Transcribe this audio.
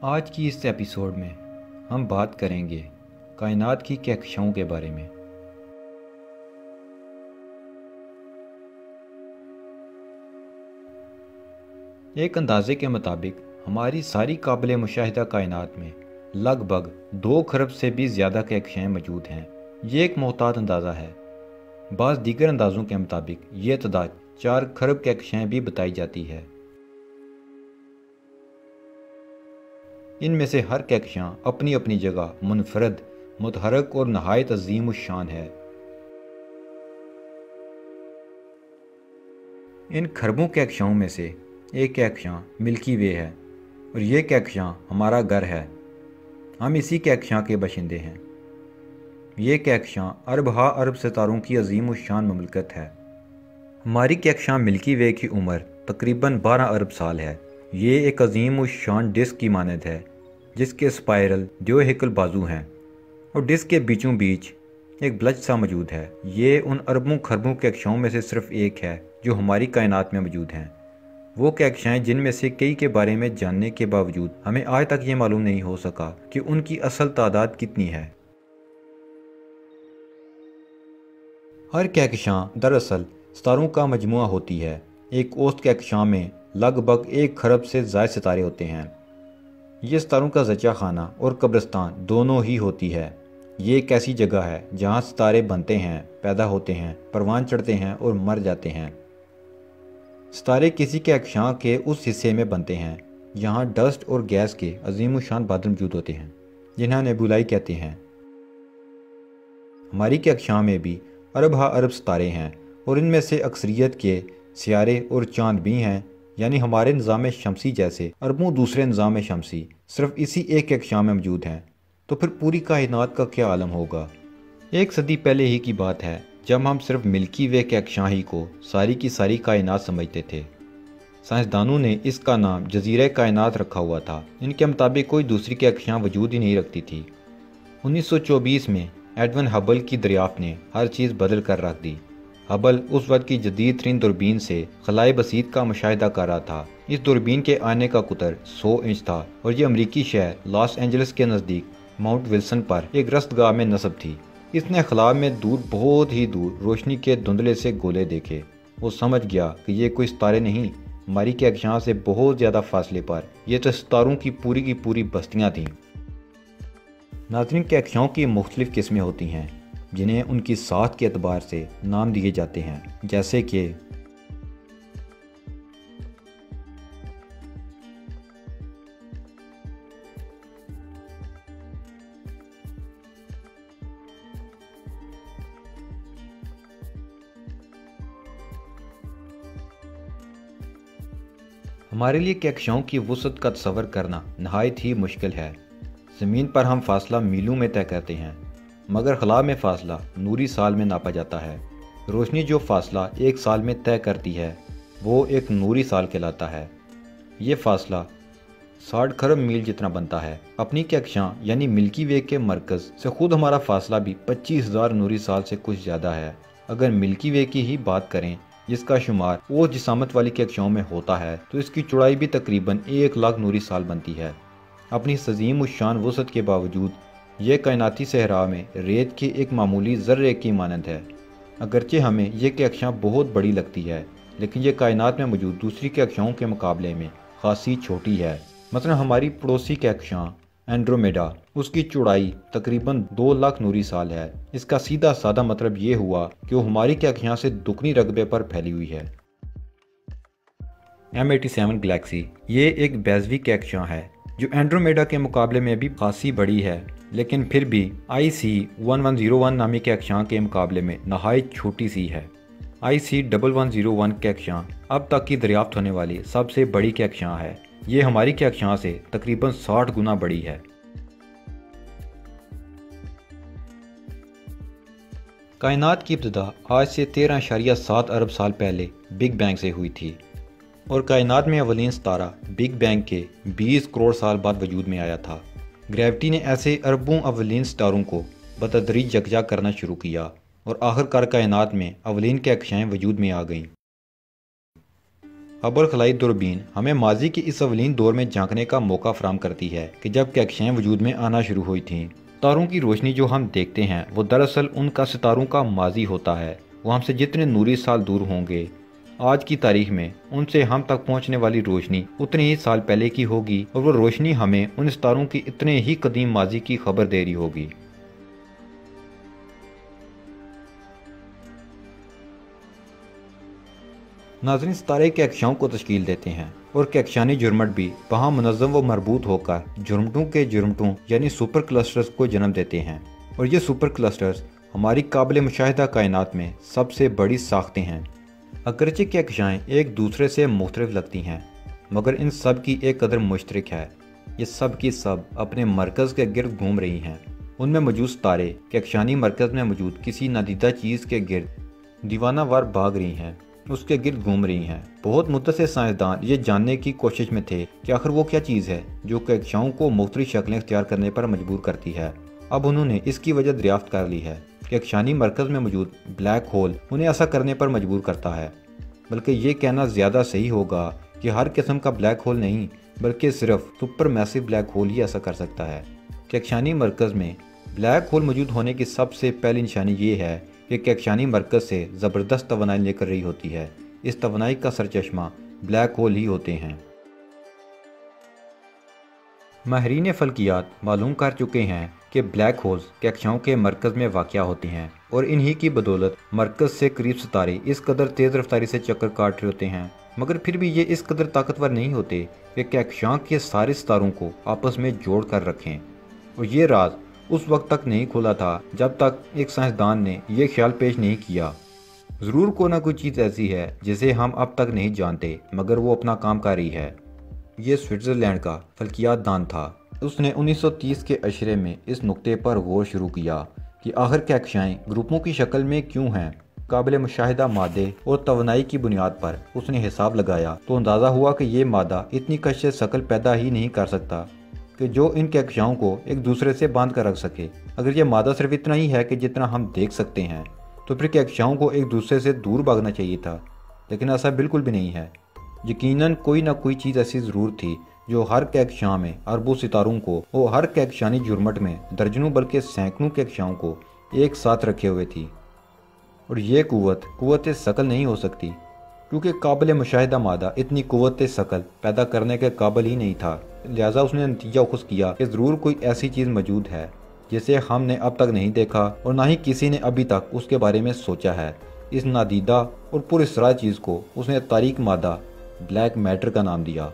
आज की इस एपिसोड में हम बात करेंगे कायनात की कक्षाओं के बारे में। एक अंदाजे के मुताबिक हमारी सारी काबिल मुशाहिदा कायनात में लगभग 2 खरब से भी ज़्यादा कक्षाएँ मौजूद हैं। ये एक मोहतात अंदाज़ा है। बाज़ दीगर अंदाज़ों के मुताबिक ये तादाद 4 खरब कक्षाएँ भी बताई जाती है। इनमें से हर कक्षा अपनी अपनी जगह मुनफरद, मुतहरक और नहायत अजीम शान है। इन खरबों कक्षाओं में से एक कक्षा मिल्की वे है और ये कक्षा हमारा घर है। हम इसी कक्षा के बाशिंदे हैं। ये कक्षा अरब अरब सितारों की अजीम शान ममलकत है। हमारी कक्षा मिल्की वे की उम्र तकरीबन 12 अरब साल है। ये एक अजीम शान डिस्क की मानद है जिसके स्पाइरल द्योहेकल बाजू हैं और डिस्क के बीचों बीच एक ब्लज सा मौजूद है। ये उन अरबों खरबों कक्षाओं में से सिर्फ एक है जो हमारी कायनात में मौजूद हैं। वो कक्षाएं जिनमें से कई के बारे में जानने के बावजूद हमें आज तक ये मालूम नहीं हो सका कि उनकी असल तादाद कितनी है। हर कक्षा दरअसल सितारों का मजमुआ होती है। एक औसत कक्षा में लगभग 1 खरब से ज़ायद सितारे होते हैं। ये सितारों का ज़चा खाना और कब्रिस्तान दोनों ही होती है। ये एक ऐसी जगह है जहाँ सितारे बनते हैं, पैदा होते हैं, परवान चढ़ते हैं और मर जाते हैं। सितारे किसी कक्षा के उस हिस्से में बनते हैं जहाँ डस्ट और गैस के अजीम शान बादल मौजूद होते हैं जिन्हें नेबुलाई कहते हैं। हमारी कक्षा में भी अरब सितारे हैं और इनमें से अक्सरियत के सियारे और चांद भी हैं। यानी हमारे निज़ाम शमसी जैसे अरबों दूसरे निज़ाम शमसी सिर्फ इसी एक कक्षा में मौजूद हैं। तो फिर पूरी कायनात का क्या आलम होगा। 1 सदी पहले ही की बात है जब हम सिर्फ मिल्की वे कक्षा ही को सारी की सारी कायनात समझते थे। साइंसदानों ने इसका नाम जजीरा कायनात रखा हुआ था। इनके मुताबिक कोई दूसरी कक्षा वजूद ही नहीं रखती थी। 1924 में एडविन हबल की दरियाफ्त ने हर चीज़ बदल कर रख दी। हबल उस वक्त की जदीद तरीन दूरबीन से खलाए बसीत का मुशाहिदा कर रहा था। इस दूरबीन के आने का कुतर 100 इंच था और ये अमरीकी शहर लॉस एंजलिस के नज़दीक माउंट विल्सन पर एक रस्तगाह में नस्ब थी। इसने खला में दूर, बहुत ही दूर रोशनी के धुंधले से गोले देखे। वो समझ गया कि ये कोई सितारे नहीं, हमारी कक्षा से बहुत ज़्यादा फासले पर ये तो सितारों की पूरी बस्तियाँ थीं। नाज़रीन, कक्षाओं की मुख्तलिफ़ किस्में होती हैं जिन्हें उनकी साख के एतबार से नाम दिए जाते हैं, जैसे कि हमारे लिए कक्षाओं की वुसअत का तसव्वुर करना नहायत ही मुश्किल है। ज़मीन पर हम फासला मीलों में तय करते हैं मगर खला में फ़ासला नूरी साल में नापा जाता है। रोशनी जो फ़ासला 1 साल में तय करती है वो एक नूरी साल कहलाता है। ये फ़ासला 60 खरब मील जितना बनता है। अपनी कक्षा यानी मिल्की वे के मरकज़ से ख़ुद हमारा फ़ासला भी 25,000 नूरी साल से कुछ ज़्यादा है। अगर मिल्की वे की ही बात करें जिसका शुमार वो जिसामत वाली कक्षाओं में होता है तो इसकी चौड़ाई भी तकरीबन 1 लाख नूरी साल बनती है। अपनी अज़ीम शान वुसअत के बावजूद यह कायनाती सहरा में रेत की एक मामूली ज़र्रे की मानद है। अगरचे हमें यह कक्षा बहुत बड़ी लगती है लेकिन यह कायनात में मौजूद दूसरी कक्षाओं के मुकाबले में खासी छोटी है। मतलब हमारी पड़ोसी कक्षा एंड्रोमेडा, उसकी चौड़ाई तकरीबन 2 लाख नूरी साल है। इसका सीधा साधा मतलब ये हुआ कि वो हमारी कक्षा से दुगनी रकबे पर फैली हुई है। M87 गैलेक्सी ये एक बैज़वी कक्षा है जो एंड्रोमेडा के मुकाबले में भी खासी बड़ी है, लेकिन फिर भी IC1101 नामी कक्षा के मुकाबले में नहायत छोटी सी है। IC1101 कक्षा अब तक की दरियाफ्त होने वाली सबसे बड़ी कक्षा है। ये हमारी कक्षा से तकरीबन 60 गुना बड़ी है। कायनात की इब्तिदा आज से 13.7 अरब साल पहले बिग बैंग से हुई थी और कायनात में अवलीन सितारा बिग बैंग के 20 करोड़ साल बाद वजूद में आया था। ग्रेविटी ने ऐसे अरबों अवलीन सितारों को बतदरीज यकजा करना शुरू किया और आखिरकार कायनात में अवलीन कक्षाएं वजूद में आ गईं। हबल खलाई दूरबीन हमें माजी के इस अवलीन दौर में झांकने का मौका फराहम करती है कि जब कक्षाएं वजूद में आना शुरू हुई थीं। तारों की रोशनी जो हम देखते हैं वो दरअसल उनका सितारों का माजी होता है। वो हमसे जितने नूरी साल दूर होंगे, आज की तारीख में उनसे हम तक पहुंचने वाली रोशनी उतने ही साल पहले की होगी, और वो रोशनी हमें उन सितारों की इतने ही कदीम माजी की खबर दे रही होगी। नाज़रीन, सितारे कक्षाओं को तश्कील देते हैं और कक्षानी जुर्मट भी वहाँ मुनज़्ज़म व मरबूत होकर जुर्मटों के जुर्मटों यानी सुपर क्लस्टर्स को जन्म देते हैं। और ये सुपर क्लस्टर्स हमारी काबिल मुशाहिदा कायनात में सबसे बड़ी साख्तें हैं। अगरचे कक्षाएँ एक दूसरे से मुख्तलिफ लगती हैं, मगर इन सब की एक कदर मुश्तरक है। ये सब की सब अपने मरकज़ के गिर्द घूम रही हैं। उनमें मौजूद सितारे कक्षानी मरकज़ में मौजूद किसी नादीदा चीज़ के गिर्द दीवाना वार भाग रही हैं, उसके गिर्द घूम रही हैं। बहुत मुद्दत से साइंसदान ये जानने की कोशिश में थे कि आखिर वो क्या चीज़ है जो कक्षाओं को मुख्तलिफ शक्लें इख्तियार करने पर मजबूर करती है। अब उन्होंने इसकी वजह दरियाफ्त कर ली है। कक्षानी मरकज़ में मौजूद ब्लैक होल उन्हें ऐसा करने पर मजबूर करता है। बल्कि ये कहना ज़्यादा सही होगा कि हर किस्म का ब्लैक होल नहीं, बल्कि सिर्फ सुपर मैसिव ब्लैक होल ही ऐसा कर सकता है। कक्षानी मरकज़ में ब्लैक होल मौजूद होने की सबसे पहली निशानी ये है कि कक्षानी मरकज़ से ज़बरदस्त तवानाई लेकर रही होती है। इस तवानाई का सरचश्मा ब्लैक होल ही होते हैं। माहिरीन फल्कियात मालूम कर चुके हैं कि ब्लैक होल्स कक्षाओं के मरकज़ में वाक़या होते हैं, और इन्हीं की बदौलत मरकज़ से करीब सितारे इस कदर तेज़ रफ्तारी से चक्कर काट रहे होते हैं। मगर फिर भी ये इस कदर ताकतवर नहीं होते कि कक्षाओं के सारे सितारों को आपस में जोड़ कर रखें। और ये राज उस वक्त तक नहीं खुला था जब तक एक साइंसदान ने यह ख्याल पेश नहीं किया। ज़रूर कोई ना कोई चीज़ ऐसी है जिसे हम अब तक नहीं जानते, मगर वो अपना काम कर रही है। ये स्विट्ज़रलैंड का फल्कियात दान था। उसने 1930 के अशरे में इस नुक्ते पर गौर शुरू किया कि आखिर कक्षाएँ ग्रुपों की शक्ल में क्यों हैं। काबिल मुशाहिदा मादे और तवानाई की बुनियाद पर उसने हिसाब लगाया तो अंदाज़ा हुआ कि ये मादा इतनी कशिश शक्ल पैदा ही नहीं कर सकता कि जो इन कक्षाओं को एक दूसरे से बांध कर रख सके। अगर यह मादा सिर्फ इतना ही है कि जितना हम देख सकते हैं, तो फिर कक्षाओं को एक दूसरे से दूर भागना चाहिए था, लेकिन ऐसा बिल्कुल भी नहीं है। यकीनन कोई ना कोई चीज़ ऐसी ज़रूर थी जो हर कक्षा में अरबों सितारों को और हर कक्षानी जुर्मट में दर्जनों बल्कि सैकड़ों कक्षाओं को एक साथ रखे हुए थी। और ये कुव्वत शकल नहीं हो सकती, क्योंकि काबिल मुशाहिदा मादा इतनी कुव्वत शकल पैदा करने के काबिल ही नहीं था। लिहाजा उसने नतीजा खुश किया कि ज़रूर कोई ऐसी चीज़ मौजूद है जिसे हमने अब तक नहीं देखा और ना ही किसी ने अभी तक उसके बारे में सोचा है। इस नादीदा और पुरअसरार चीज़ को उसने तारीक मादा ब्लैक मैटर का नाम दिया।